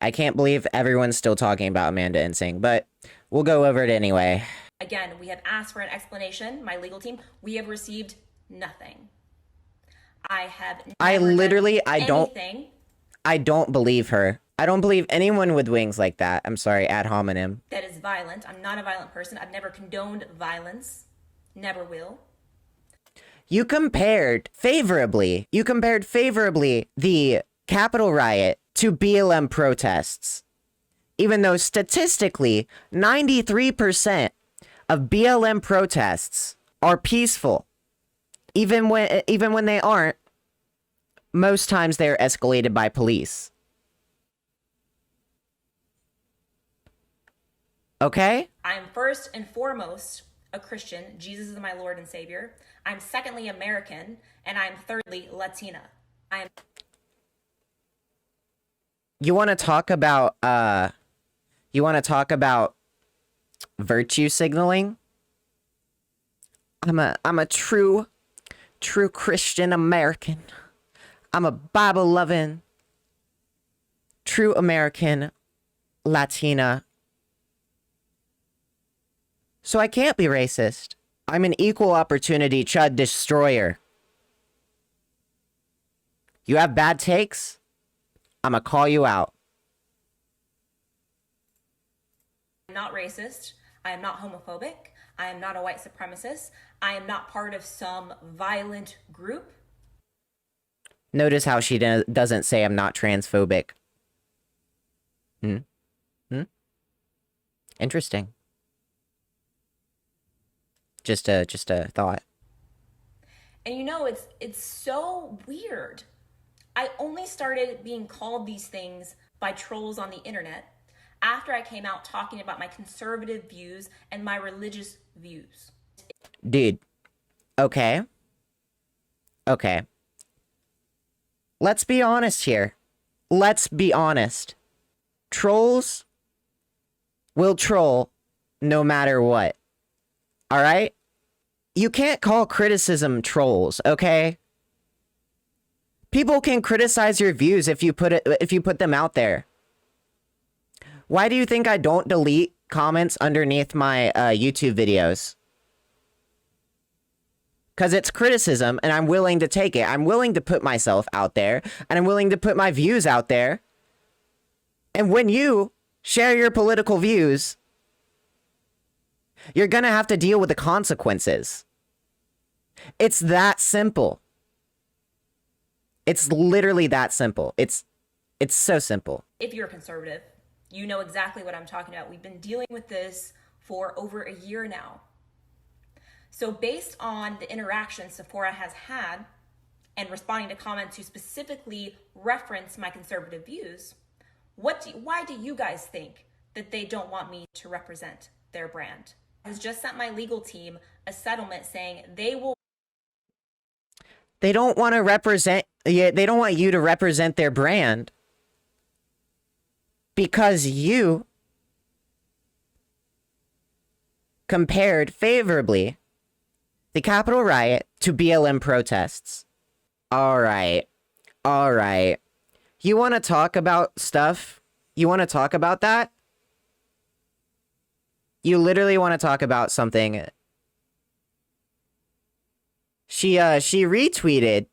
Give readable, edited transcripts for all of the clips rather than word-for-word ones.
I can't believe everyone's still talking about Amanda Ensing, but we'll go over it anyway. Again, we have asked for an explanation, my legal team. We have received nothing. I have I never literally, done anything I don't believe her. I don't believe anyone with wings like that. I'm sorry, ad hominem. that is violent. I'm not a violent person. I've never condoned violence. Never will. You compared favorably the Capitol riot to BLM protests. Even though statistically, 93% of BLM protests are peaceful. Even when they aren't, most times they're escalated by police. Okay? I'm first and foremost a Christian. Jesus is my Lord and Savior. I'm secondly American, and I'm thirdly Latina. You want to talk about virtue signaling? I'm a true Christian American. I'm a Bible loving true American Latina. So I can't be racist. I'm an equal opportunity chud destroyer. You have bad takes? I'ma call you out. I'm not racist. I am not homophobic. I am not a white supremacist. I am not part of some violent group. Notice how she doesn't say I'm not transphobic. Interesting. Just a thought. And you know, it's so weird. I only started being called these things by trolls on the internet after I came out talking about my conservative views and my religious views. Dude. Okay. Let's be honest here. Let's be honest. Trolls will troll no matter what. All right? You can't call criticism trolls, okay? People can criticize your views if you put them out there. Why do you think I don't delete comments underneath my YouTube videos? Because it's criticism and I'm willing to take it. I'm willing to put myself out there and I'm willing to put my views out there. And when you share your political views, you're gonna have to deal with the consequences. It's that simple. It's literally that simple. It's so simple. If you're a conservative, you know exactly what I'm talking about. We've been dealing with this for over a year now. So based on the interactions Sephora has had and responding to comments who specifically reference my conservative views, why do you guys think that they don't want me to represent their brand? I has just sent my legal team a settlement saying they don't want to represent, they don't want you to represent their brand because you compared favorably the Capitol riot to BLM protests. All right. You want to talk about stuff? You want to talk about that? You literally want to talk about something. She retweeted.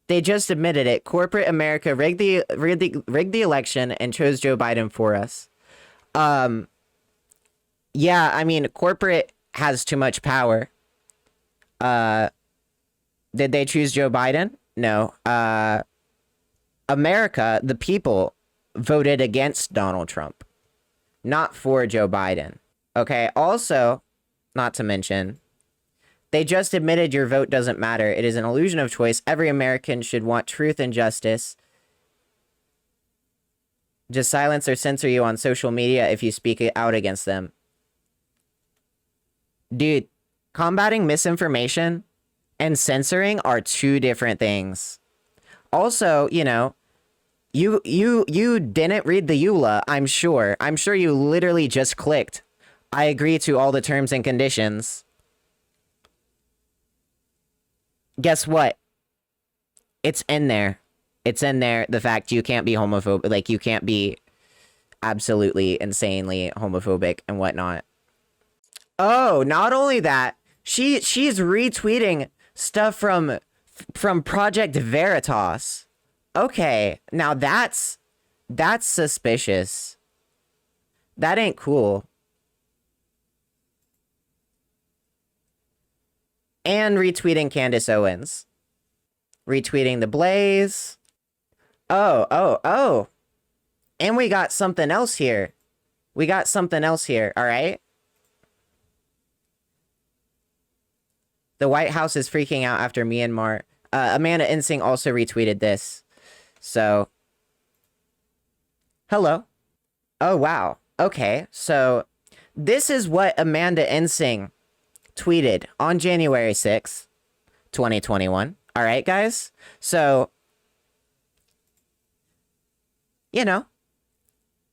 They just admitted it. Corporate America rigged the election and chose Joe Biden for us. Yeah, I mean, corporate has too much power. Did they choose Joe Biden? No. America, the people, voted against Donald Trump, not for Joe Biden. Okay, also, not to mention, they just admitted your vote doesn't matter. It is an illusion of choice. Every American should want truth and justice. Just silence or censor you on social media if you speak out against them. Dude, combating misinformation and censoring are two different things. Also, you know, you didn't read the EULA, I'm sure. I'm sure you literally just clicked, I agree to all the terms and conditions. Guess what? It's in there. It's in there, the fact you can't be homophobic, like, you can't be absolutely insanely homophobic and whatnot. Oh, not only that, she's retweeting stuff from Project Veritas. Okay, now that's suspicious. That ain't cool. And retweeting Candace Owens. Retweeting The Blaze. Oh. And we got something else here. All right? The White House is freaking out after Myanmar. Amanda Ensing also retweeted this. So, hello. Oh, wow. Okay, so this is what Amanda Ensing tweeted on January 6th, 2021. All right, guys? So, you know,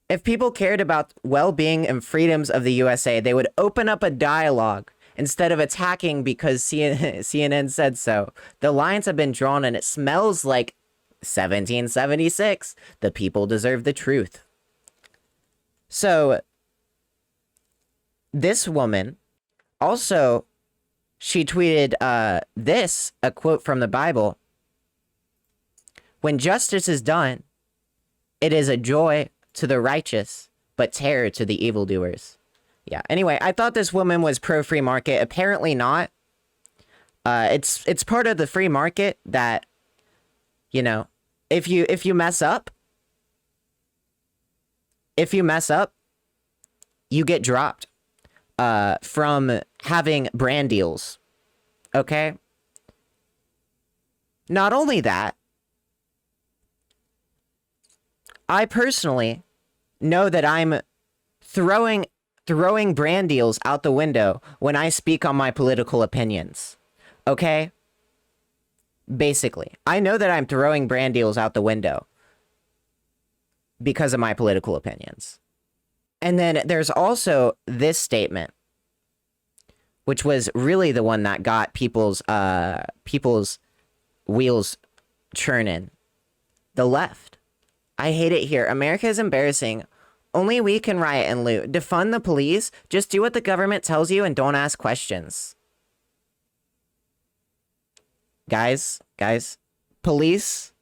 if people cared about well-being and freedoms of the USA, they would open up a dialogue instead of attacking because CNN said so. The lines have been drawn and it smells like 1776. The people deserve the truth. So, this woman also, she tweeted this, a quote from the Bible. When justice is done, it is a joy to the righteous, but terror to the evildoers. Yeah, anyway, I thought this woman was pro-free market. Apparently not. It's part of the free market that, you know, if you mess up, you get dropped from having brand deals. Okay? Not only that, I personally know that I'm throwing brand deals out the window when I speak on my political opinions. Okay? Basically, I know that I'm throwing brand deals out the window because of my political opinions. And then there's also this statement, which was really the one that got people's wheels churning. The left. I hate it here. America is embarrassing. Only we can riot and loot. Defund the police. Just do what the government tells you and don't ask questions. Guys, police,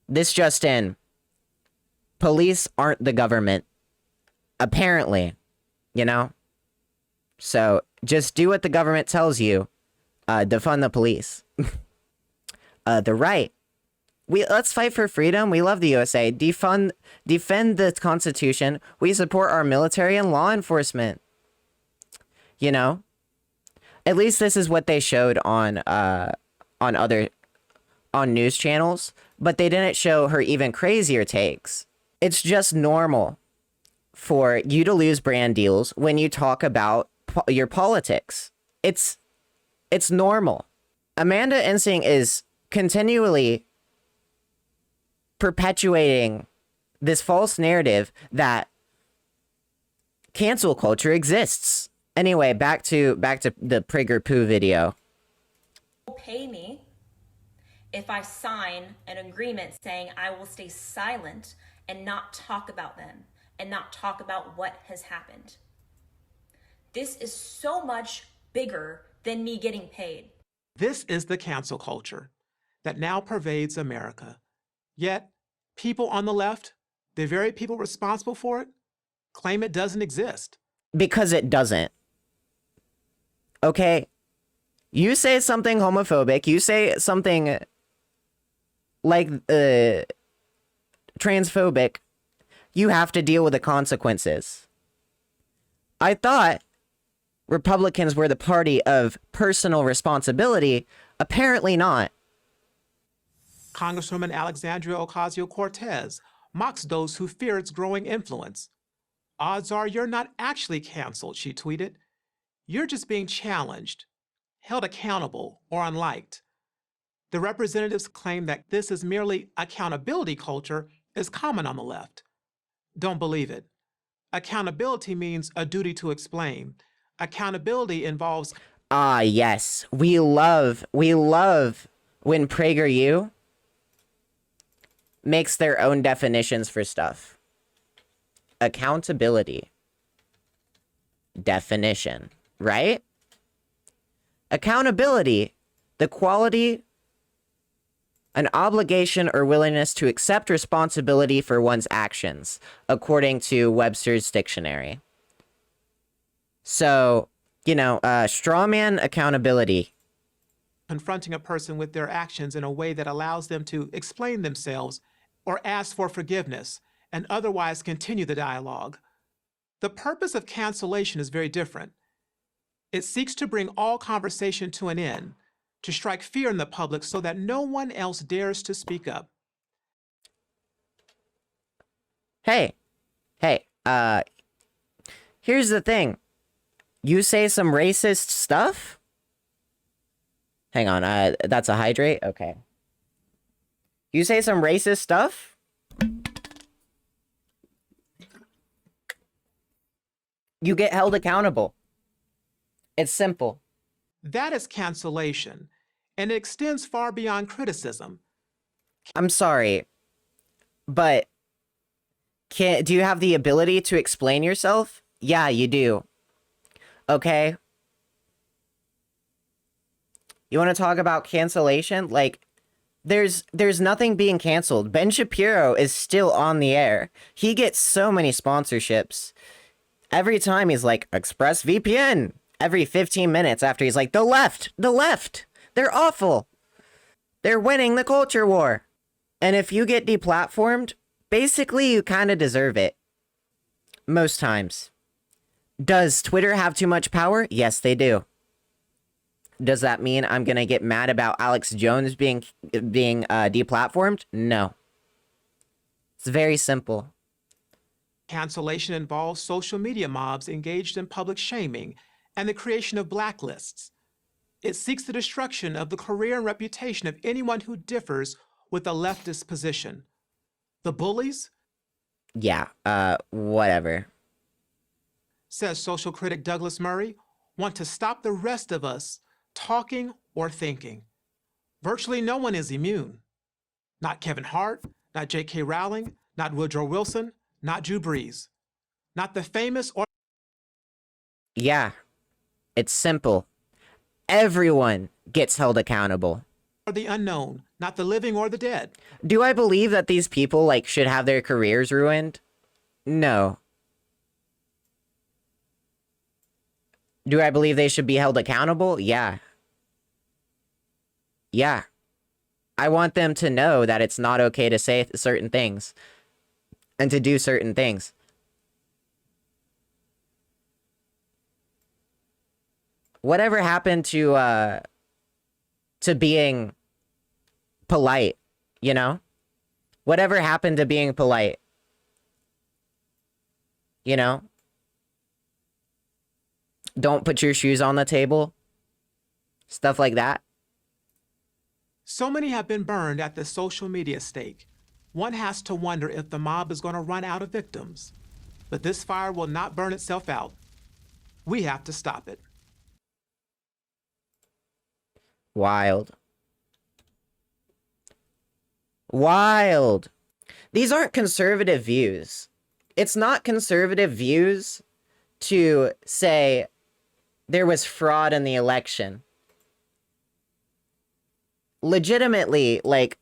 this just in. Police aren't the government. Apparently, you know? So, just do what the government tells you. Defund the police. The right. Let's fight for freedom. We love the USA. Defend the Constitution. We support our military and law enforcement. You know? At least this is what they showed on news channels, but they didn't show her even crazier takes. It's just normal for you to lose brand deals when you talk about your politics. It's normal. Amanda Ensing is continually perpetuating this false narrative that cancel culture exists. Anyway, back to the Prigger Poo video. Pay me if I sign an agreement saying I will stay silent and not talk about them and not talk about what has happened. This is so much bigger than me getting paid. This is the cancel culture that now pervades America. Yet, people on the left, the very people responsible for it, claim it doesn't exist. Because it doesn't. Okay? You say something homophobic, you say something like transphobic, you have to deal with the consequences. I thought Republicans were the party of personal responsibility. Apparently not. Congresswoman Alexandria Ocasio-Cortez mocks those who fear its growing influence. Odds are you're not actually canceled, she tweeted. You're just being challenged, held accountable, or unliked. The representatives claim that this is merely accountability culture is common on the left. Don't believe it. Accountability means a duty to explain. Accountability involves... Ah, yes. We love when PragerU makes their own definitions for stuff. accountability. Definition, right? Accountability, the quality, an obligation or willingness to accept responsibility for one's actions, according to Webster's dictionary. So, strawman accountability. Confronting a person with their actions in a way that allows them to explain themselves or ask for forgiveness and otherwise continue the dialogue. The purpose of cancellation is very different. It seeks to bring all conversation to an end, to strike fear in the public so that no one else dares to speak up. Hey, here's the thing. You say some racist stuff? Hang on, that's a hydrate? Okay. You say some racist stuff? You get held accountable. It's simple. That is cancellation, and it extends far beyond criticism. I'm sorry, but do you have the ability to explain yourself? Yeah, you do. Okay. You want to talk about cancellation? Like, there's nothing being canceled. Ben Shapiro is still on the air. He gets so many sponsorships. Every time he's like, ExpressVPN. Every 15 minutes after he's like, the left, they're awful. They're winning the culture war. And if you get deplatformed, basically you kind of deserve it. Most times. Does Twitter have too much power? Yes, they do. Does that mean I'm going to get mad about Alex Jones being deplatformed? No. It's very simple. Cancellation involves social media mobs engaged in public shaming and the creation of blacklists. It seeks the destruction of the career and reputation of anyone who differs with a leftist position. The bullies? Yeah, whatever. Says social critic Douglas Murray, want to stop the rest of us talking or thinking. Virtually no one is immune. Not Kevin Hart, not J.K. Rowling, not Woodrow Wilson, not Drew Brees. Not the famous or... Yeah, it's simple. Everyone gets held accountable. Or the unknown, not the living or the dead. Do I believe that these people, like, should have their careers ruined? No. Do I believe they should be held accountable? Yeah. Yeah. I want them to know that it's not okay to say certain things and to do certain things. Whatever happened to being polite, you know? Whatever happened to being polite? You know? Don't put your shoes on the table. Stuff like that. So many have been burned at the social media stake. One has to wonder if the mob is going to run out of victims. But this fire will not burn itself out. We have to stop it. Wild. Wild. These aren't conservative views. It's not conservative views to say there was fraud in the election. Legitimately, like,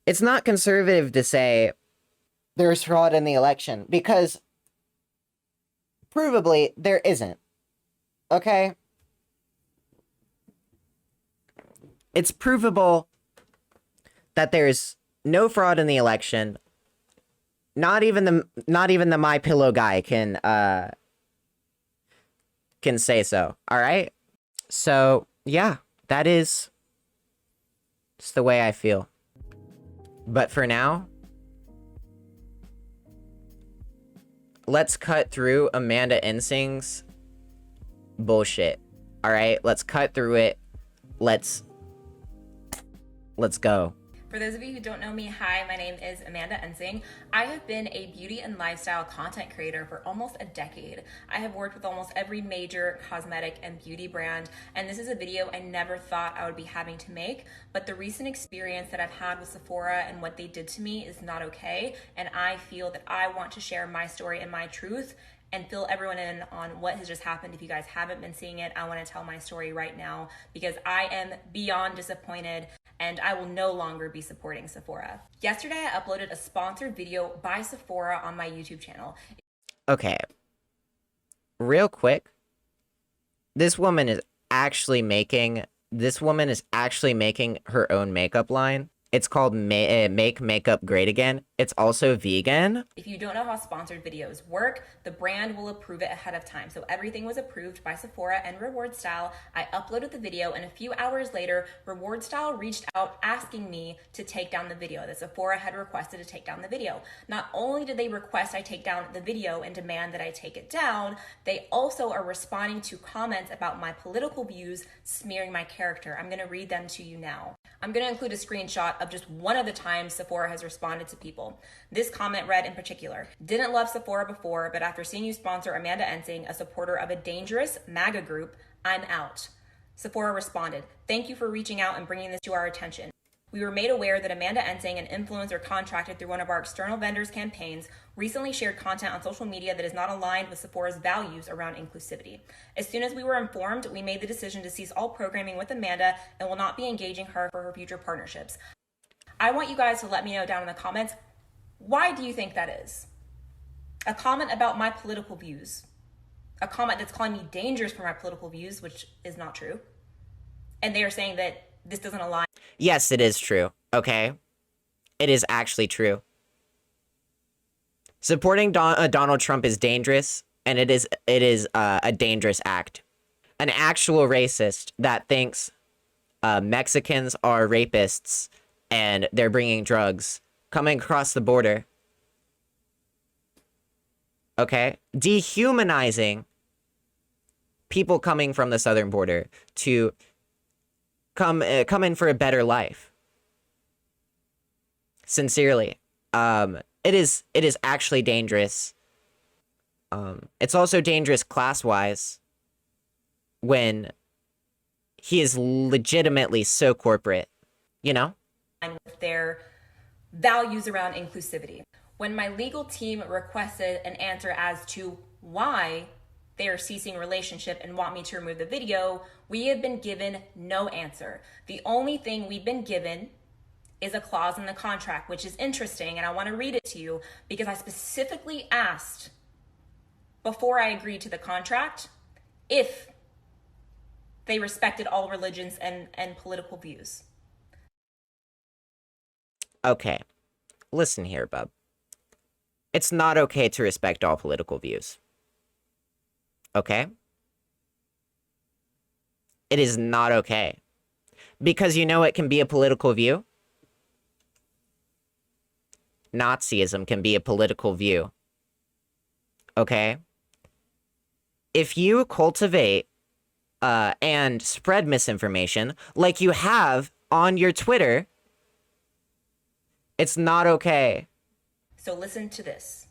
it's not conservative to say there's fraud in the election because provably there isn't. Okay? It's provable that there's no fraud in the election. Not even the MyPillow guy can say so. All right? So, yeah, that is just the way I feel. But for now, let's cut through Amanda Ensing's bullshit. All right? Let's cut through it. Let's go. For those of you who don't know me, hi, my name is Amanda Ensing. I have been a beauty and lifestyle content creator for almost a decade. I have worked with almost every major cosmetic and beauty brand, and this is a video I never thought I would be having to make, but the recent experience that I've had with Sephora and what they did to me is not okay, and I feel that I want to share my story and my truth and fill everyone in on what has just happened. If you guys haven't been seeing it, I want to tell my story right now because I am beyond disappointed and I will no longer be supporting Sephora. Yesterday, I uploaded a sponsored video by Sephora on my YouTube channel. Okay. Real quick. This woman is actually making her own makeup line. It's called Make Makeup Great Again. It's also vegan. If you don't know how sponsored videos work, the brand will approve it ahead of time. So everything was approved by Sephora and Reward Style. I uploaded the video and a few hours later, Reward Style reached out asking me to take down the video that Sephora had requested to take down the video. Not only did they request I take down the video and demand that I take it down, they also are responding to comments about my political views, smearing my character. I'm gonna read them to you now. I'm gonna include a screenshot of just one of the times Sephora has responded to people. This comment read in particular, "Didn't love Sephora before, but after seeing you sponsor Amanda Ensing, a supporter of a dangerous MAGA group, I'm out." Sephora responded, "Thank you for reaching out and bringing this to our attention. We were made aware that Amanda Ensing, an influencer contracted through one of our external vendors' campaigns, recently shared content on social media that is not aligned with Sephora's values around inclusivity. As soon as we were informed, we made the decision to cease all programming with Amanda and will not be engaging her for her future partnerships." I want you guys to let me know down in the comments, why do you think that is? A comment about my political views, a comment that's calling me dangerous for my political views, which is not true, and they are saying that this doesn't align. Yes, it is true. Okay? It is actually true. Supporting Donald Trump is dangerous, and it is a dangerous act. An actual racist that thinks Mexicans are rapists and they're bringing drugs coming across the border. Okay? Dehumanizing people coming from the southern border to come in for a better life. Sincerely. It is actually dangerous. It's also dangerous class-wise when he is legitimately so corporate, you know? With their values around inclusivity. When my legal team requested an answer as to why they are ceasing relationship and want me to remove the video, we have been given no answer. The only thing we've been given is a clause in the contract, which is interesting, and I want to read it to you because I specifically asked before I agreed to the contract if they respected all religions and political views. Okay, listen here, bub. It's not okay to respect all political views. Okay? It is not okay. Because you know it can be a political view? Nazism can be a political view. Okay? If you cultivate and spread misinformation like you have on your Twitter, it's not okay. So listen to this.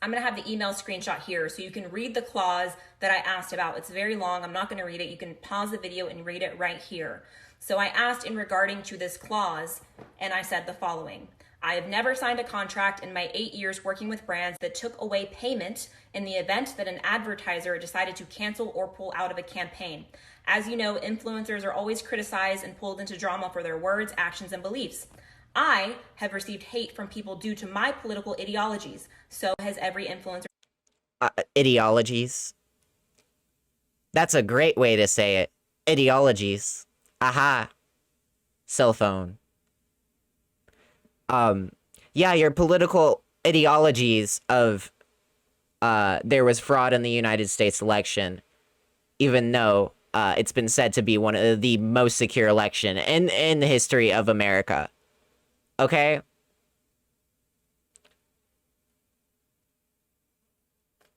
I'm going to have the email screenshot here so you can read the clause that I asked about. It's very long. I'm not going to read it. You can pause the video and read it right here. So I asked in regarding to this clause, and I said the following. I have never signed a contract in my 8 years working with brands that took away payment in the event that an advertiser decided to cancel or pull out of a campaign. As you know, influencers are always criticized and pulled into drama for their words, actions, and beliefs. I have received hate from people due to my political ideologies. So has every influencer. Ideologies. That's a great way to say it. Ideologies. Aha. Cell phone. Yeah, your political ideologies of there was fraud in the United States election, even though it's been said to be one of the most secure election in the history of America. Okay?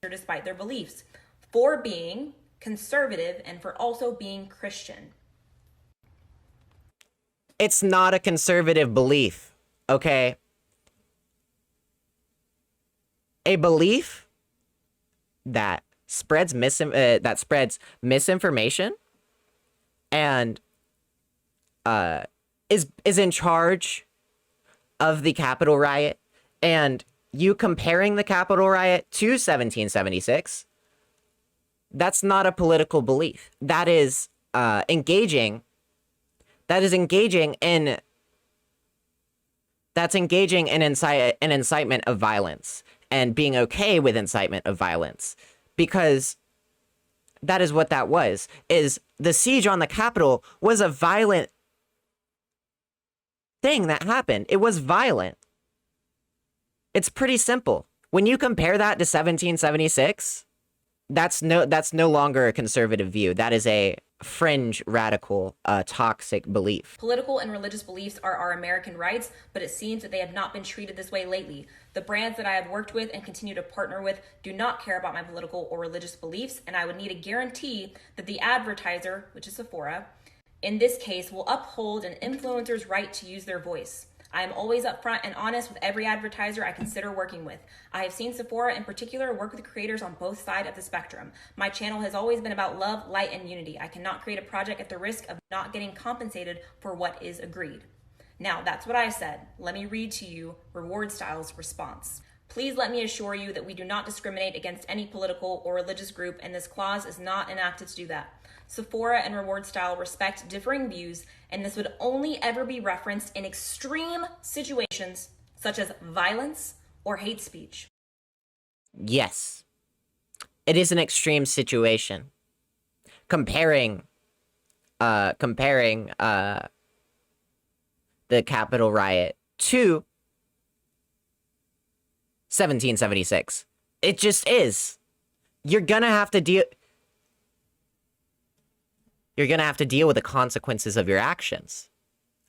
Despite their beliefs, for being conservative and for also being Christian. It's not a conservative belief. Okay? A belief that spreads misinformation and is in charge of the Capitol riot, and you comparing the Capitol riot to 1776, that's not a political belief. That is engaging in incitement of violence and being okay with incitement of violence, because that is what that was. Is the siege on the Capitol was a violent thing that happened. It was violent. It's pretty simple. When you compare that to 1776, that's no longer a conservative view. That is a fringe, radical, toxic belief. Political and religious beliefs are our American rights, but it seems that they have not been treated this way lately. The brands that I have worked with and continue to partner with do not care about my political or religious beliefs, and I would need a guarantee that the advertiser, which is Sephora, in this case, will uphold an influencer's right to use their voice. I am always upfront and honest with every advertiser I consider working with. I have seen Sephora in particular work with creators on both sides of the spectrum. My channel has always been about love, light, and unity. I cannot create a project at the risk of not getting compensated for what is agreed. Now, that's what I said. Let me read to you Reward Style's response. Please let me assure you that we do not discriminate against any political or religious group, and this clause is not enacted to do that. Sephora and Reward Style respect differing views, and this would only ever be referenced in extreme situations such as violence or hate speech. Yes. It is an extreme situation. Comparing the Capitol riot to 1776. It just is. You're gonna have to deal with the consequences of your actions.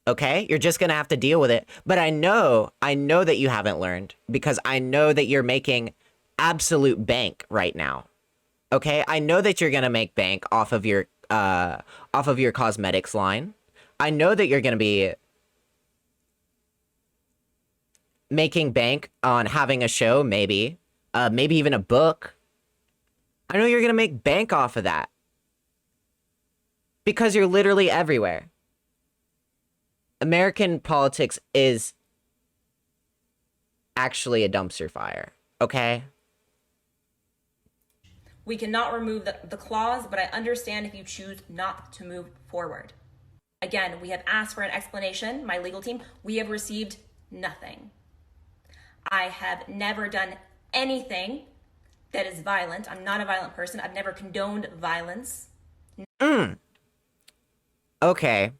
Okay? You're just gonna have to deal with it. But I know that you haven't learned, because I know that you're making absolute bank right now. Okay? I know that you're gonna make bank off of your cosmetics line. I know that you're gonna be making bank on having a show, maybe even a book. I know you're gonna make bank off of that, because you're literally everywhere. American politics is actually a dumpster fire, okay? We cannot remove the clause, but I understand if you choose not to move forward. Again, we have asked for an explanation, my legal team. We have received nothing. I have never done anything that is violent. I'm not a violent person. I've never condoned violence. Okay.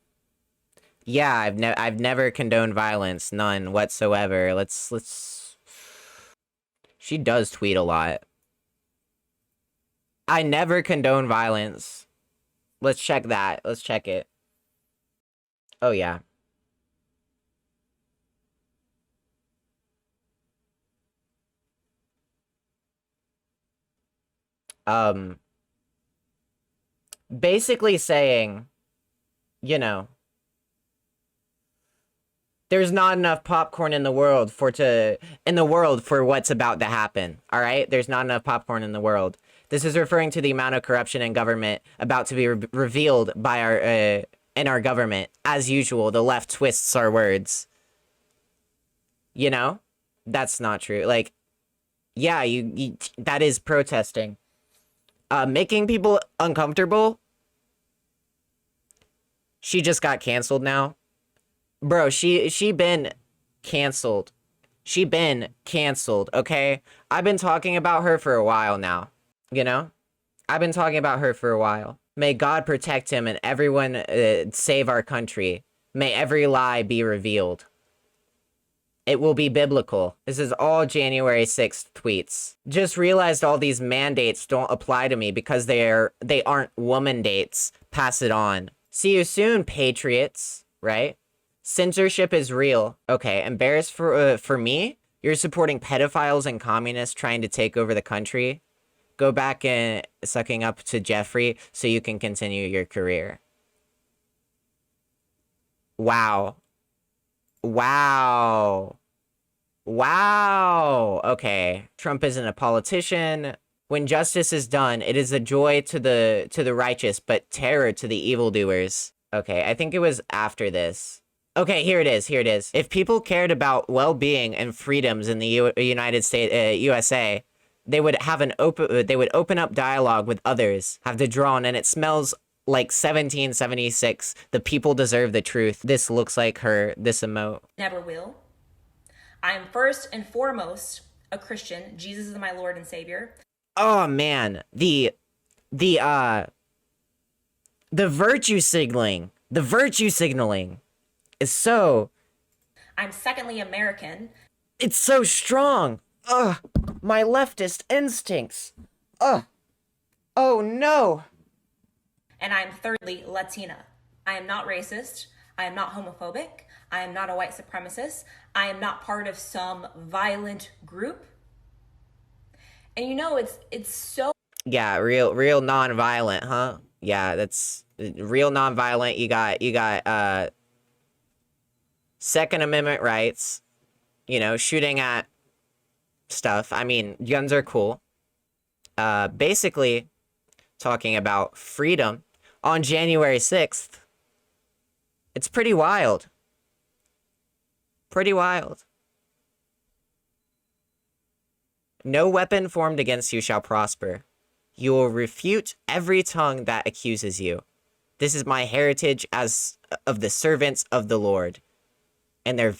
Yeah, I've never condoned violence, none whatsoever. Let's She does tweet a lot. I never condone violence. Let's check that. Let's check it. Oh yeah. Basically saying, you know, there's not enough popcorn in the world for what's about to happen. All right? There's not enough popcorn in the world. This is referring to the amount of corruption in government about to be revealed by in our government. As usual, the left twists our words. You know? That's not true. Like, yeah, you that is protesting. Making people uncomfortable. She just got canceled now. Bro, she been canceled. She been canceled, okay? I've been talking about her for a while now, you know? I've been talking about her for a while. May God protect him and everyone save our country. May every lie be revealed. It will be biblical. This is all January 6th tweets. Just realized all these mandates don't apply to me because they aren't woman dates. Pass it on. See you soon, patriots, right? Censorship is real. Okay, embarrassed for me? You're supporting pedophiles and communists trying to take over the country? Go back and sucking up to Jeffrey so you can continue your career. Wow. Wow. Wow. Okay. Trump isn't a politician. When justice is done, it is a joy to the righteous, but terror to the evildoers. Okay, I think it was after this. Okay, here it is. Here it is. If people cared about well-being and freedoms in the United States, USA, they would have they would open up dialogue with others, have the drawn, and it smells like 1776. The people deserve the truth. This looks like her, this emote. Never will. I am first and foremost a Christian. Jesus is my Lord and Savior. Oh man, the virtue signaling. The virtue signaling is so... I'm secondly American. It's so strong. Ugh, my leftist instincts. Ugh. Oh no. And I'm thirdly Latina. I am not racist. I am not homophobic. I am not a white supremacist. I am not part of some violent group. And you know, it's so... Yeah, real non-violent, huh? Yeah, that's real non-violent. You got Second Amendment rights, you know, shooting at stuff. I mean, guns are cool. Basically talking about freedom on January 6th. It's pretty wild. Pretty wild. No weapon formed against you shall prosper. You will refute every tongue that accuses you. This is my heritage as of the servants of the Lord, and their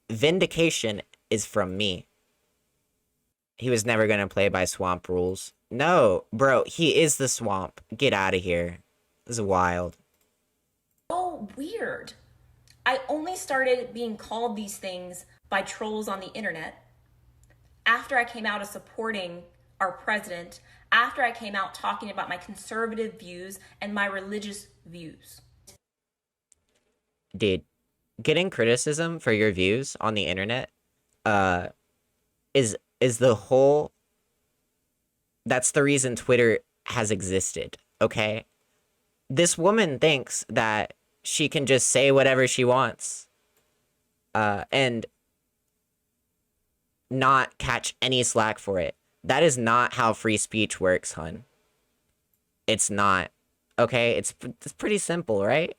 vindication is from me. He was never going to play by swamp rules. No, bro, he is the swamp. Get out of here. This is wild. So weird. I only started being called these things by trolls on the internet after I came out as supporting our president, after I came out talking about my conservative views and my religious views. Dude, getting criticism for your views on the internet is the whole... That's the reason Twitter has existed, okay? This woman thinks that she can just say whatever she wants and not catch any slack for it. That is not how free speech works, hun. It's not. Okay? It's pretty simple, right?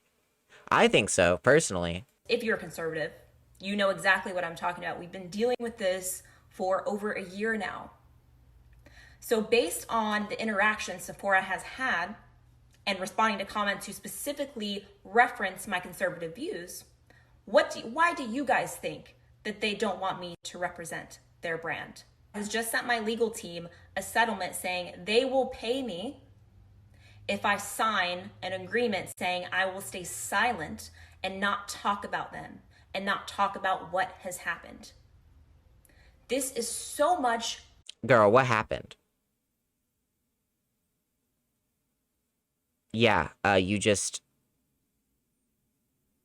I think so, personally. If you're a conservative, you know exactly what I'm talking about. We've been dealing with this for over a year now. So based on the interaction Sephora has had and responding to comments who specifically reference my conservative views, why do you guys think that they don't want me to represent their brand? I has just sent my legal team a settlement saying they will pay me if I sign an agreement saying I will stay silent and not talk about them and not talk about what has happened. This is so much... Girl, what happened? Yeah, you just...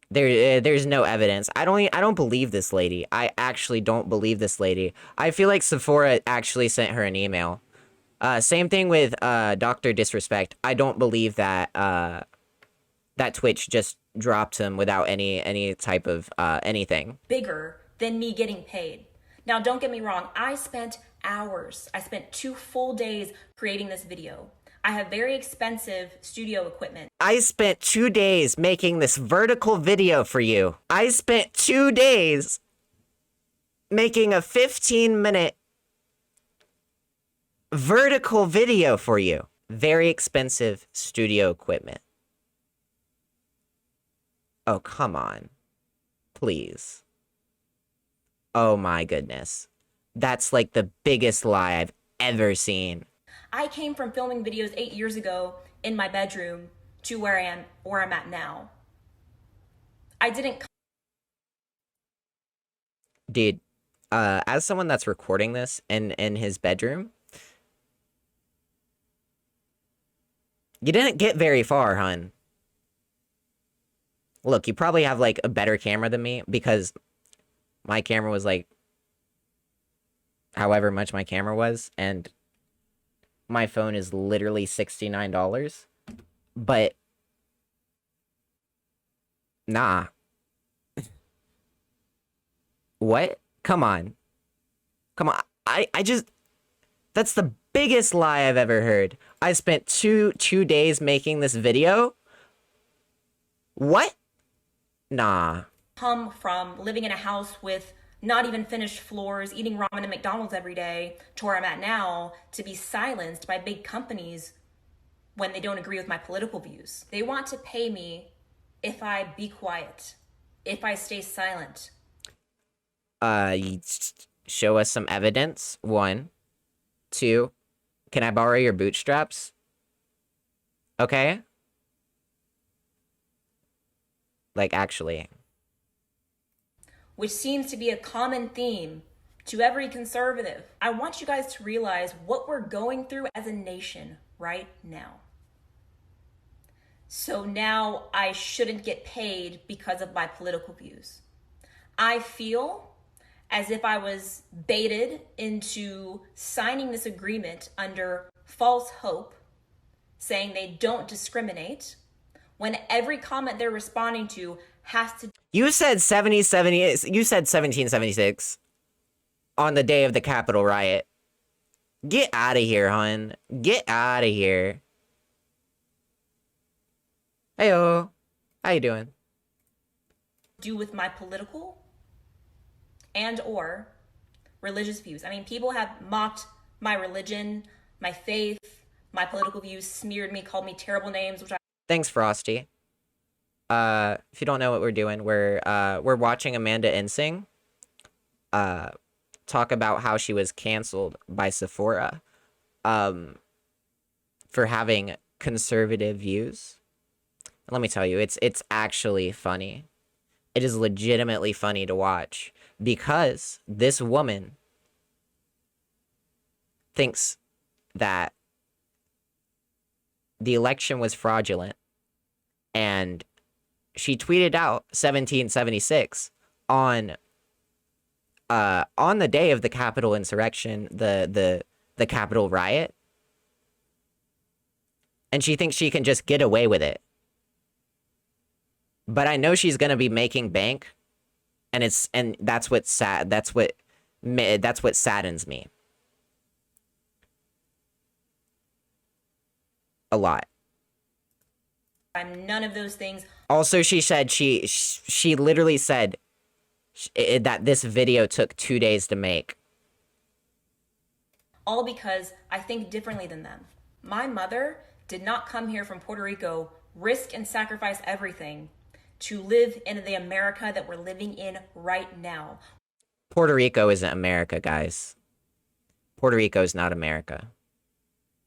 There's no evidence. I don't believe this lady. I actually don't believe this lady. I feel like Sephora actually sent her an email. Same thing with Dr. Disrespect. I don't believe that that Twitch just dropped him without any type of anything. Bigger than me getting paid. Now, don't get me wrong. I spent hours. I spent 2 full days creating this video. I have very expensive studio equipment. I spent 2 days making this vertical video for you. I spent 2 days making a 15-minute vertical video for you. Very expensive studio equipment. Oh, come on. Please. Oh my goodness. That's like the biggest lie I've ever seen. I came from filming videos 8 years ago in my bedroom to where I'm at now. I didn't... Dude, as someone that's recording this in his bedroom, you didn't get very far, hun. Look, you probably have, like, a better camera than me, because my camera was, like, however much my camera was, and my phone is literally $69. But, nah. What? Come on. Come on. I just... That's the biggest lie I've ever heard. I spent two days making this video. What? Nah. Come from living in a house with not even finished floors, eating ramen at McDonald's every day, to where I'm at now, to be silenced by big companies when they don't agree with my political views. They want to pay me if I be quiet, if I stay silent. Show us some evidence. 1. 2. Can I borrow your bootstraps? Okay? Like, actually. Which seems to be a common theme to every conservative. I want you guys to realize what we're going through as a nation right now. So now I shouldn't get paid because of my political views. I feel as if I was baited into signing this agreement under false hope, saying they don't discriminate, when every comment they're responding to has to... You said 1776 on the day of the Capitol riot. Get out of here, hun. Get out of here. Heyo. How you doing? do with my political and or religious views. I mean, people have mocked my religion, my faith, my political views, smeared me, called me terrible names, which I... Thanks, Frosty. If you don't know what we're doing, we're watching Amanda Ensing talk about how she was canceled by Sephora for having conservative views. Let me tell you, it's actually funny. It is legitimately funny to watch because this woman thinks that the election was fraudulent, and she tweeted out 1776 on the day of the Capitol insurrection, the Capitol riot, and she thinks she can just get away with it. But I know she's gonna be making bank, and that's what's sad. That's what saddens me a lot. I'm none of those things. Also, she said she literally said that this video took 2 days to make. All because I think differently than them. My mother did not come here from Puerto Rico, risk and sacrifice everything to live in the America that we're living in right now. Puerto Rico isn't America, guys. Puerto Rico is not America.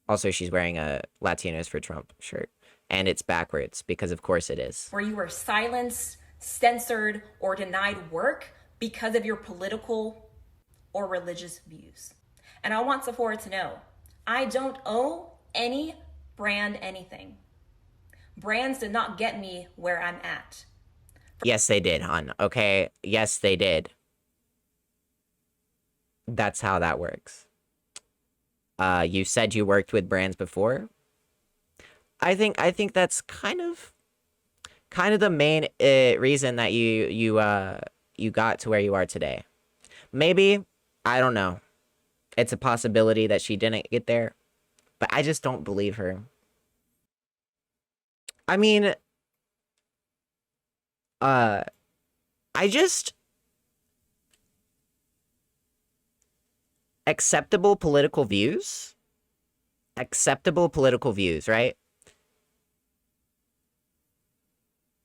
Also, she's wearing a Latinos for Trump shirt. And it's backwards, because of course it is. Where you were silenced, censored, or denied work because of your political or religious views. And I want Sephora to know, I don't owe any brand anything. Brands did not get me where I'm at. Yes, they did, hon. Okay? Yes, they did. That's how that works. You said you worked with brands before. I think that's kind of the main reason that you got to where you are today. Maybe, I don't know. It's a possibility that she didn't get there, but I just don't believe her. I mean, acceptable political views, right?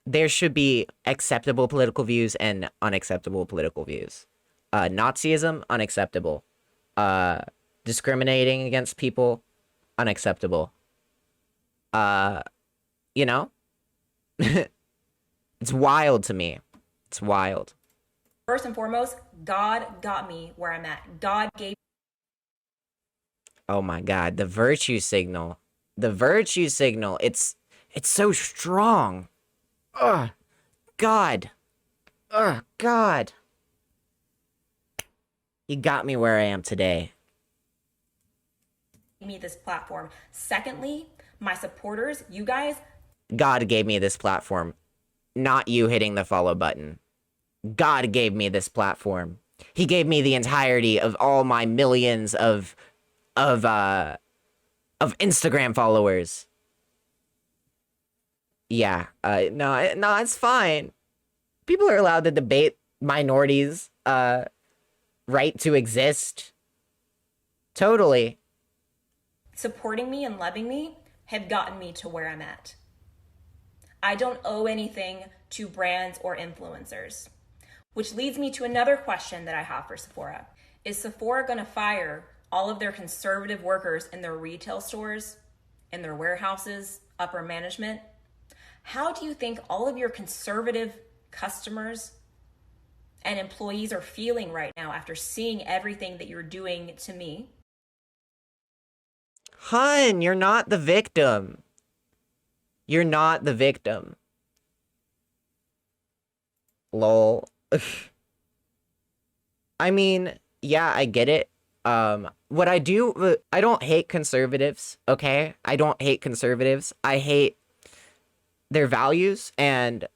There should be acceptable political views and unacceptable political views. Nazism, unacceptable. Discriminating against people, unacceptable. You know? It's wild to me. It's wild. First and foremost, God got me where I'm at. God gave... Oh my God, the virtue signal. The virtue signal. It's so strong. Ugh. God. Ugh, God. You got me where I am today. me this platform. Secondly, my supporters, you guys... God gave me this platform. Not you hitting the follow button. God gave me this platform. He gave me the entirety of all my millions of Instagram followers. Yeah, no, it's fine. People are allowed to debate minorities' right to exist. Totally. Supporting me and loving me have gotten me to where I'm at. I don't owe anything to brands or influencers. Which leads me to another question that I have for Sephora. Is Sephora going to fire all of their conservative workers in their retail stores, in their warehouses, upper management? How do you think all of your conservative customers and employees are feeling right now after seeing everything that you're doing to me? Hun, you're not the victim. You're not the victim. Lol. I mean, yeah, I get it. What I do, I don't hate conservatives, okay? I don't hate conservatives. I hate their values and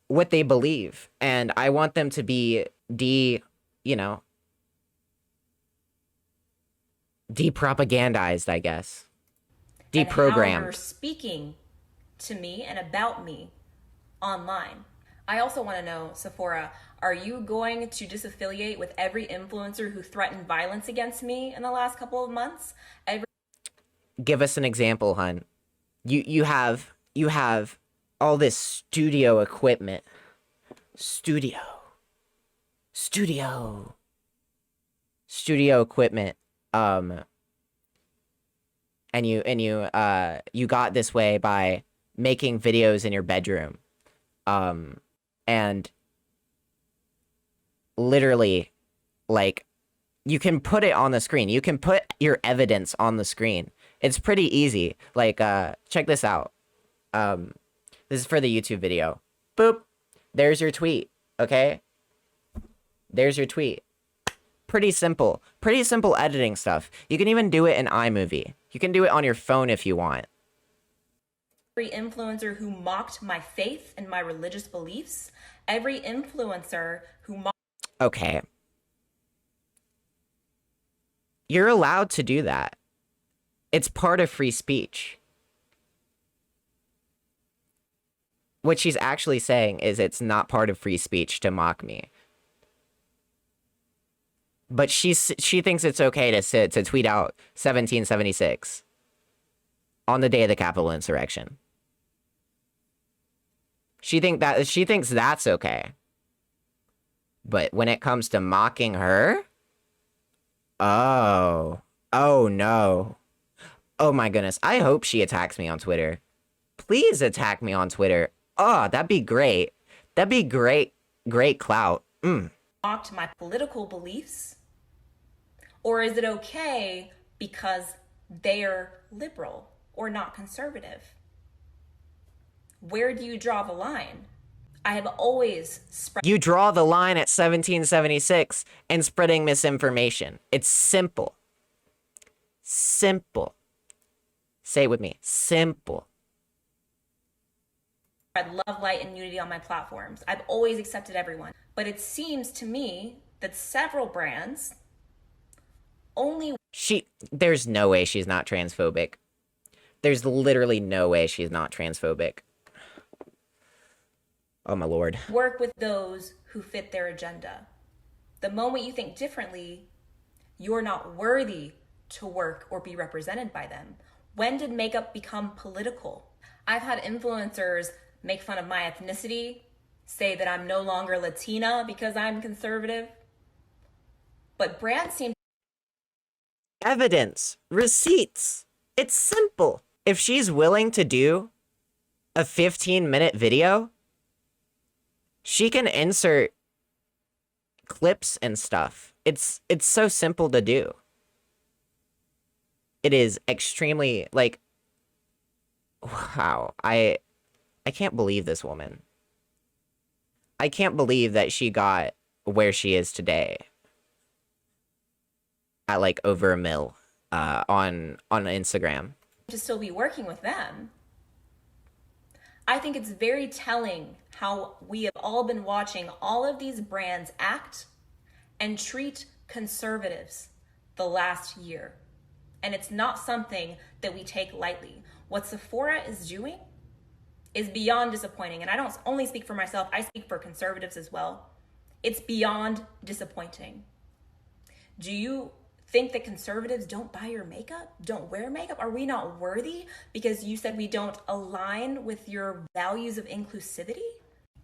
what they believe. And I want them to be depropagandized, I guess. And how Deprogrammed. you're speaking to me and about me online. I also want to know, Sephora, are you going to disaffiliate with every influencer who threatened violence against me in the last couple of months? Give us an example, hun. You have all this studio equipment. Studio equipment. And you got this way by making videos in your bedroom. And literally, like, you can put it on the screen. You can put your evidence on the screen. It's pretty easy. Like, check this out. This is for the YouTube video. Boop. There's your tweet, okay? There's your tweet. Pretty simple. Pretty simple editing stuff. You can even do it in iMovie. You can do it on your phone if you want. Every influencer who mocked my faith and my religious beliefs, every influencer who mocked... Okay. You're allowed to do that. It's part of free speech. What she's actually saying is it's not part of free speech to mock me. But she thinks it's okay to tweet out 1776 on the day of the Capitol insurrection. She thinks that's okay. But when it comes to mocking her, oh no. Oh my goodness. I hope she attacks me on Twitter. Please attack me on Twitter. Oh, that'd be great. That'd be great clout. Mocked my political beliefs? Or is it okay because they're liberal or not conservative? Where do you draw the line? I have always spread... You draw the line at 1776 and spreading misinformation. It's simple. Simple. Say it with me. Simple. Love, light, and unity on my platforms. I've always accepted everyone. But it seems to me that several brands only... There's no way she's not transphobic. There's literally no way she's not transphobic. Oh my lord. work with those who fit their agenda. The moment you think differently, you're not worthy to work or be represented by them. When did makeup become political? I've had influencers make fun of my ethnicity, say that I'm no longer Latina because I'm conservative. But brands seem... Evidence. Receipts. It's simple. If she's willing to do a 15-minute video, she can insert clips and stuff. It's so simple to do. It is extremely, like, wow. I can't believe this woman. I can't believe that she got where she is today at like over 1 mil on Instagram. to still be working with them. I think it's very telling how we have all been watching all of these brands act and treat conservatives the last year. And it's not something that we take lightly. What Sephora is doing is beyond disappointing. And I don't only speak for myself, I speak for conservatives as well. It's beyond disappointing. Do you think that conservatives don't buy your makeup, don't wear makeup? Are we not worthy because you said we don't align with your values of inclusivity?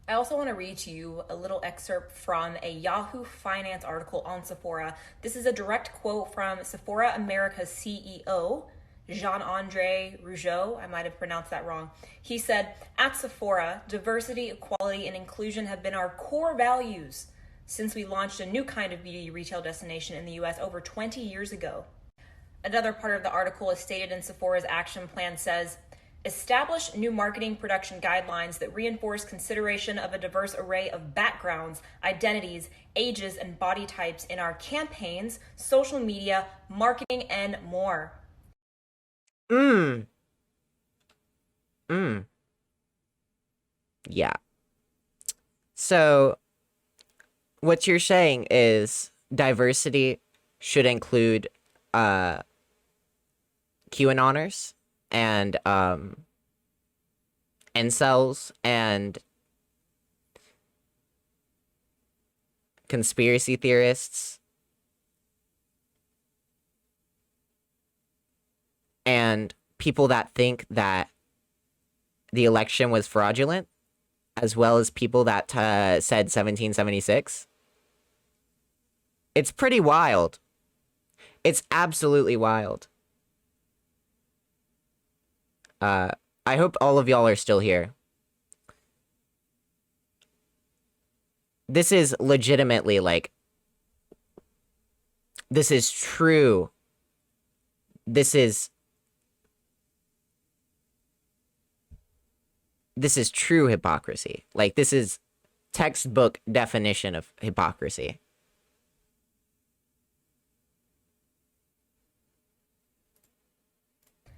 I also want to read to you a little excerpt from a Yahoo Finance article on Sephora. This is a direct quote from Sephora America's CEO, Jean-Andre Rougeau. I might have pronounced that wrong. He said, "At Sephora, diversity, equality, and inclusion have been our core values since we launched a new kind of beauty retail destination in the US over 20 years ago." Another part of the article is stated in Sephora's action plan says, "Establish new marketing production guidelines that reinforce consideration of a diverse array of backgrounds, identities, ages, and body types in our campaigns, social media, marketing, and more." Yeah. So, what you're saying is diversity should include QAnoners and incels and conspiracy theorists and people that think that the election was fraudulent, as well as people that said 1776. It's pretty wild. It's absolutely wild. I hope all of y'all are still here. This is legitimately, like, this is true. This is true hypocrisy. Like, this is textbook definition of hypocrisy.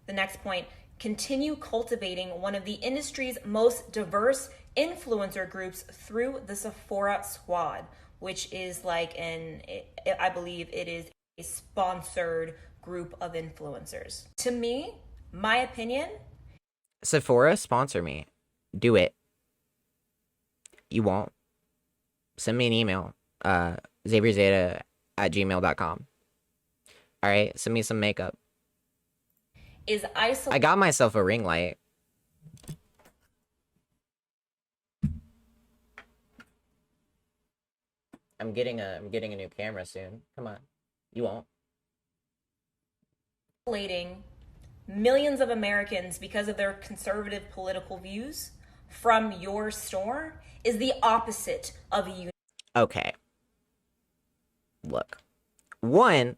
The next point, continue cultivating one of the industry's most diverse influencer groups through the Sephora Squad, which is like I believe it is a sponsored group of influencers. To me, my opinion, Sephora, sponsor me. Do it. You won't. Send me an email. XavierZeta@gmail.com. Alright, send me some makeup. is I got myself a ring light. I'm getting a new camera soon. Come on. You won't. Isolating millions of Americans because of their conservative political views from your store is the opposite of unity. Okay. Look. One.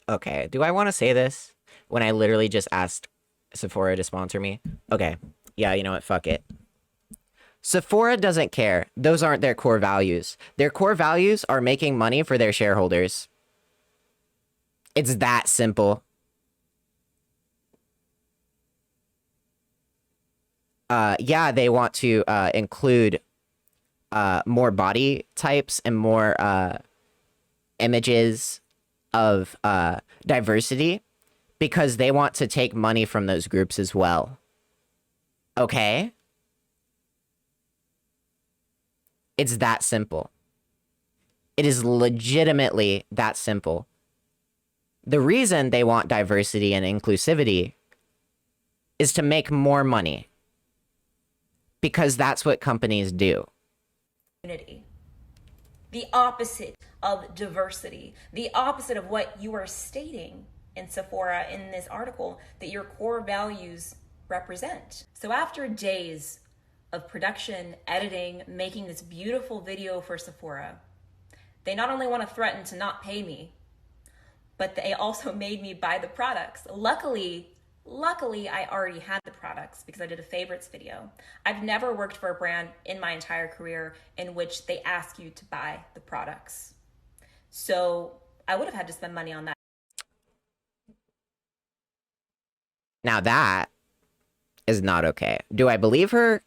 Okay, do I want to say this when I literally just asked Sephora to sponsor me? Okay. Yeah, you know what? Fuck it. Sephora doesn't care. Those aren't their core values. Their core values are making money for their shareholders. It's that simple. Yeah, they want to include more body types and more images of diversity because they want to take money from those groups as well. Okay? It's that simple. It is legitimately that simple. The reason they want diversity and inclusivity is to make more money. Because that's what companies do. Unity. The opposite of diversity. The opposite of what you are stating in Sephora in this article that your core values represent. So after days of production, editing, making this beautiful video for Sephora, they not only want to threaten to not pay me, but they also made me buy the products. Luckily, I already had the products because I did a favorites video. I've never worked for a brand in my entire career in which they ask you to buy the products. So I would have had to spend money on that. Now that is not okay. Do I believe her?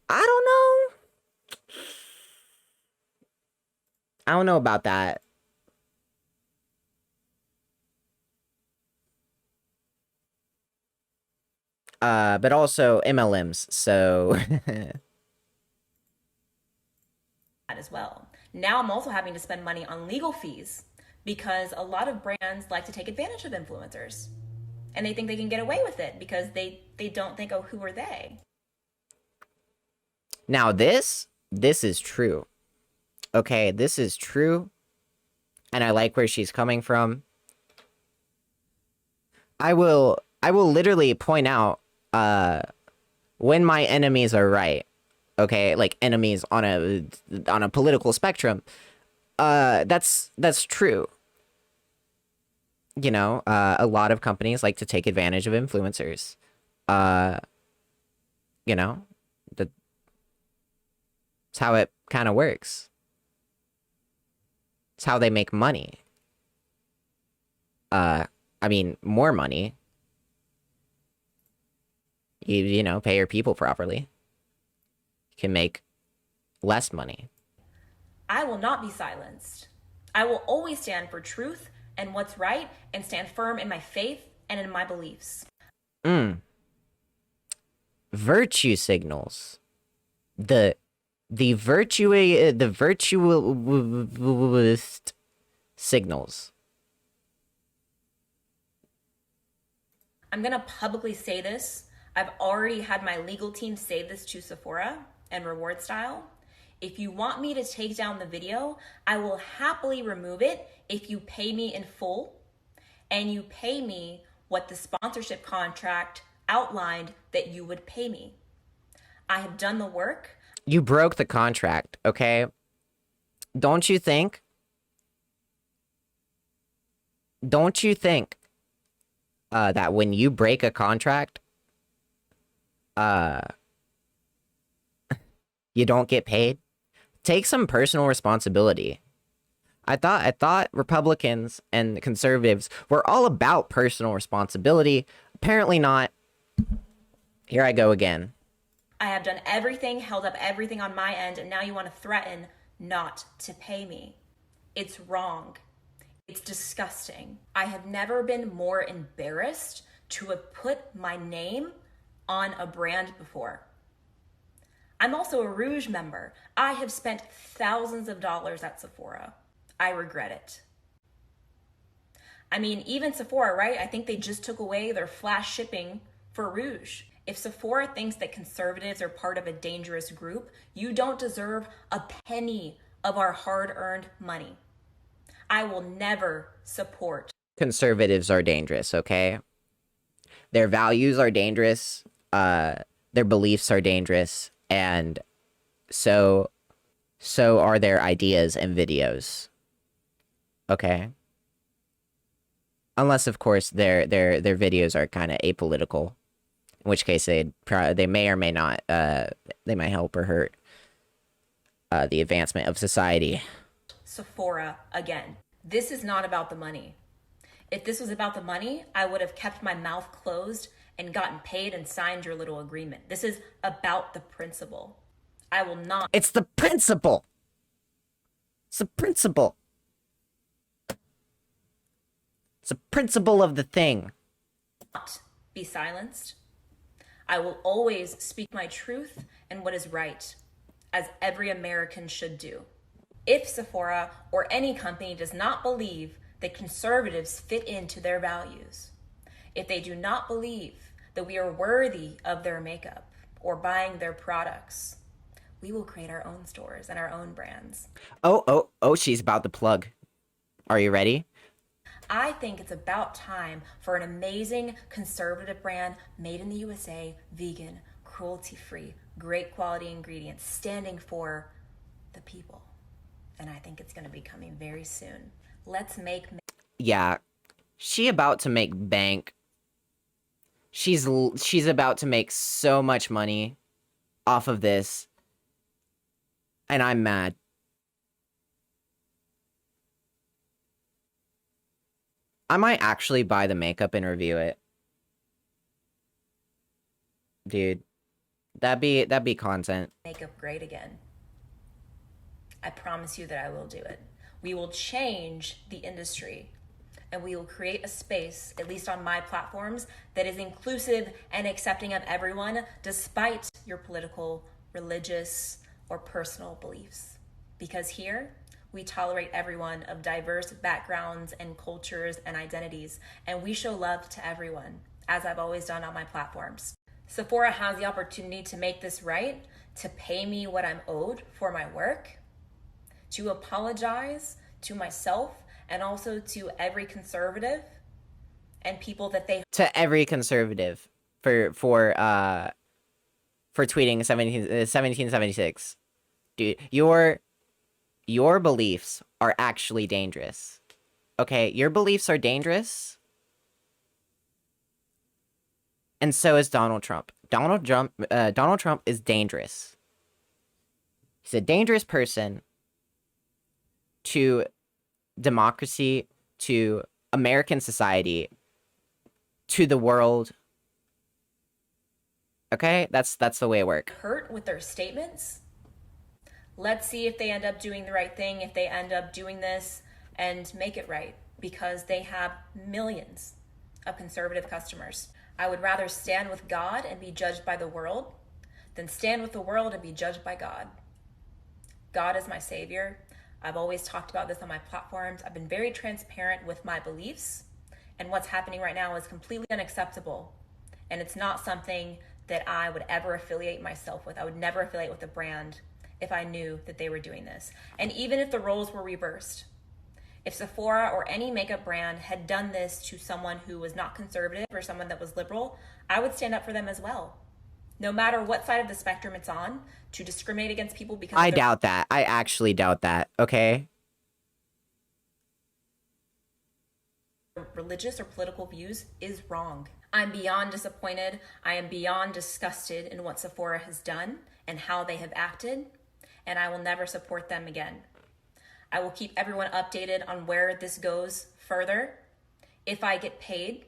I don't know. I don't know about that. But also MLMs, so as well. Now I'm also having to spend money on legal fees because a lot of brands like to take advantage of influencers. And they think they can get away with it because they don't think, oh, who are they? now this is true. Okay, this is true. And I like where she's coming from. I will literally point out when my enemies are right. Okay, like enemies on a political spectrum. That's true. You know, a lot of companies like to take advantage of influencers. You know, that's how it kind of works. It's how they make money. I mean, more money. You know, pay your people properly. You can make less money. I will not be silenced. I will always stand for truth and what's right and stand firm in my faith and in my beliefs. Virtue signals. The virtualist signals. I'm going to publicly say this. I've already had my legal team say this to Sephora and Reward Style. If you want me to take down the video, I will happily remove it if you pay me in full and you pay me what the sponsorship contract outlined that you would pay me. I have done the work. You broke the contract, okay? Don't you think that when you break a contract, you don't get paid? Take some personal responsibility. I thought Republicans and conservatives were all about personal responsibility. Apparently not. Here I go again. I have done everything, held up everything on my end, and now you want to threaten not to pay me. It's wrong. It's disgusting. I have never been more embarrassed to have put my name on a brand before. I'm also a Rouge member. I have spent thousands of dollars at Sephora. I regret it. I mean, even Sephora, right? I think they just took away their flash shipping for Rouge. If Sephora thinks that conservatives are part of a dangerous group, you don't deserve a penny of our hard-earned money. I will never support. Conservatives are dangerous, okay? Their values are dangerous. Their beliefs are dangerous. And so are their ideas and videos. Okay? Unless, of course, their videos are kind of apolitical. In which case, they may or may not, they might help or hurt the advancement of society. Sephora again. This is not about the money. If this was about the money, I would have kept my mouth closed and gotten paid and signed your little agreement. This is about the principle. I will not. It's the principle. It's the principle. It's the principle of the thing. Not be silenced. I will always speak my truth and what is right, as every American should do. If Sephora or any company does not believe that conservatives fit into their values, if they do not believe that we are worthy of their makeup or buying their products, we will create our own stores and our own brands. Oh, she's about to plug. Are you ready? I think it's about time for an amazing conservative brand made in the USA, vegan, cruelty-free, great quality ingredients, standing for the people. And I think it's going to be coming very soon. Let's make... Yeah, she about to make bank. She's about to make so much money off of this. And I'm mad. I might actually buy the makeup and review it. Dude, that'd be content. Makeup great again. I promise you that I will do it. We will change the industry, and we will create a space, at least on my platforms, that is inclusive and accepting of everyone, despite your political, religious, or personal beliefs. Because here, we tolerate everyone of diverse backgrounds and cultures and identities, and we show love to everyone, as I've always done on my platforms. Sephora has the opportunity to make this right, to pay me what I'm owed for my work, to apologize to myself and also to every conservative and people that they To every conservative for tweeting 1776. Dude, your beliefs are actually dangerous. Okay, your beliefs are dangerous. And so is Donald Trump. Donald Trump is dangerous. He's a dangerous person to democracy, to American society, to the world. Okay? That's the way it works. hurt with their statements. Let's see if they end up doing the right thing, if they end up doing this and make it right, because they have millions of conservative customers. I would rather stand with God and be judged by the world than stand with the world and be judged by God. God is my savior. I've always talked about this on my platforms. I've been very transparent with my beliefs, and what's happening right now is completely unacceptable. And it's not something that I would ever affiliate myself with. I would never affiliate with a brand if I knew that they were doing this. And even if the roles were reversed, if Sephora or any makeup brand had done this to someone who was not conservative or someone that was liberal, I would stand up for them as well. No matter what side of the spectrum it's on, to discriminate against people because I doubt that. I actually doubt that, okay? religious or political views is wrong. I'm beyond disappointed. I am beyond disgusted in what Sephora has done and how they have acted, and I will never support them again. I will keep everyone updated on where this goes further. If I get paid,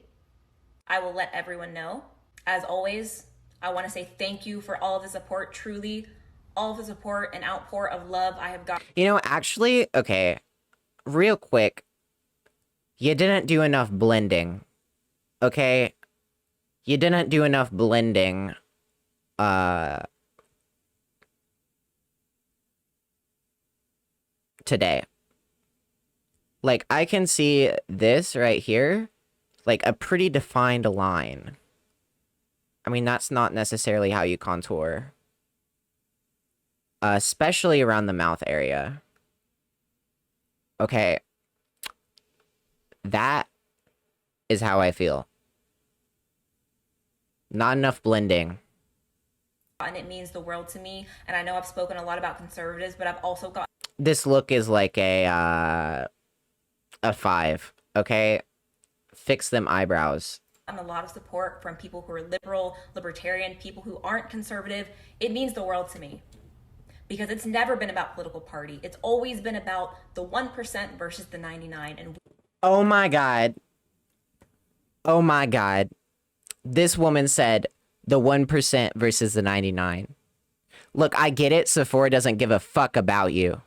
I will let everyone know. As always, I want to say thank you for all of the support, truly, all of the support and outpour of love I have got. You know, actually, okay, real quick, you didn't do enough blending, okay? You didn't do enough blending, today. Like, I can see this right here, like a pretty defined line. I mean, that's not necessarily how you contour. Especially around the mouth area. Okay. That is how I feel. Not enough blending. And it means the world to me. And I know I've spoken a lot about conservatives, but I've also got This look is like a 5, okay? Fix them eyebrows. a lot of support from people who are liberal, libertarian, people who aren't conservative. It means the world to me. Because it's never been about political party. It's always been about the 1% versus the 99. And Oh my god. Oh my god. This woman said the 1% versus the 99. Look, I get it. Sephora doesn't give a fuck about you.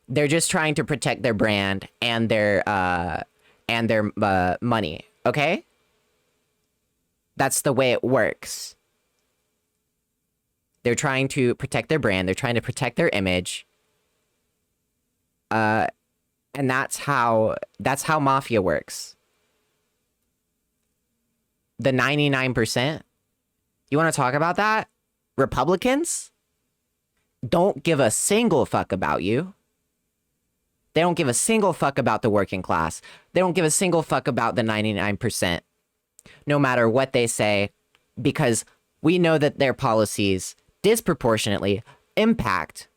They're just trying to protect their brand and their money, okay? That's the way it works. They're trying to protect their brand. They're trying to protect their image. And that's how mafia works. The 99%. You want to talk about that? Republicans don't give a single fuck about you. They don't give a single fuck about the working class. They don't give a single fuck about the 99%. No matter what they say, because we know that their policies disproportionately impact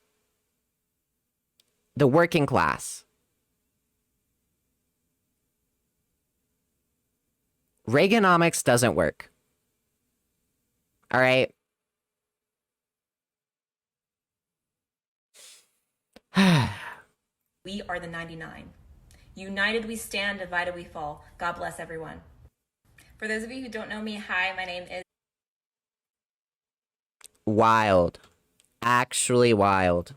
the working class. Reaganomics doesn't work. All right? we are the 99. United we stand, divided we fall. God bless everyone. For those of you who don't know me, hi, my name is Wild. Actually wild.